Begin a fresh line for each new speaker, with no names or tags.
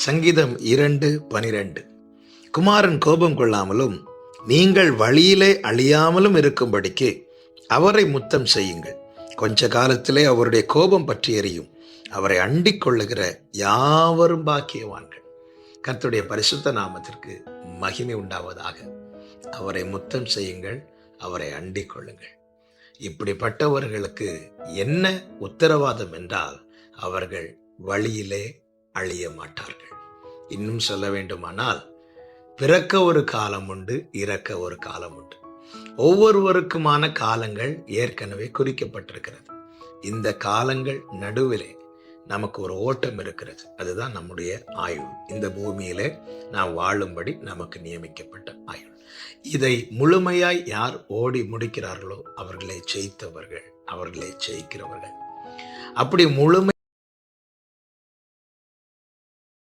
சங்கீதம் 2:12. குமாரன் கோபம் கொள்ளாமலும் நீங்கள் வழியிலே அழியாமலும் இருக்கும்படிக்கு அவரை முத்தம் செய்யுங்கள். கொஞ்ச காலத்திலே அவருடைய கோபம் பற்றி எரியும். அவரை அண்டிக் கொள்ளுகிற யாவரும் பாக்கியவான்கள். கர்த்தருடைய பரிசுத்த நாமத்திற்கு மகிமை உண்டாவதாக. அவரை முத்தம் செய்யுங்கள், அவரை அண்டிக் கொள்ளுங்கள். இப்படிப்பட்டவர்களுக்கு என்ன உத்தரவாதம் என்றால், அவர்கள் வழியிலே அழிய மாட்டார்கள். இன்னும் சொல்ல வேண்டுமானால், பிறக்க ஒரு காலம் உண்டு, இறக்க ஒரு காலம் உண்டு. ஒவ்வொருவருக்குமான காலங்கள் ஏற்கனவே குறிக்கப்பட்டிருக்கிறது. இந்த காலங்கள் நடுவிலே நமக்கு ஒரு ஓட்டம் இருக்கிறது. அதுதான் நம்முடைய ஆயுள். இந்த பூமியிலே நாம் வாழும்படி நமக்கு நியமிக்கப்பட்ட ஆயுள். இதை முழுமையாய் யார் ஓடி முடிக்கிறார்களோ அவர்களே ஜெயித்தவர்கள், அவர்களே ஜெயிக்கிறவர்கள். அப்படி முழுமை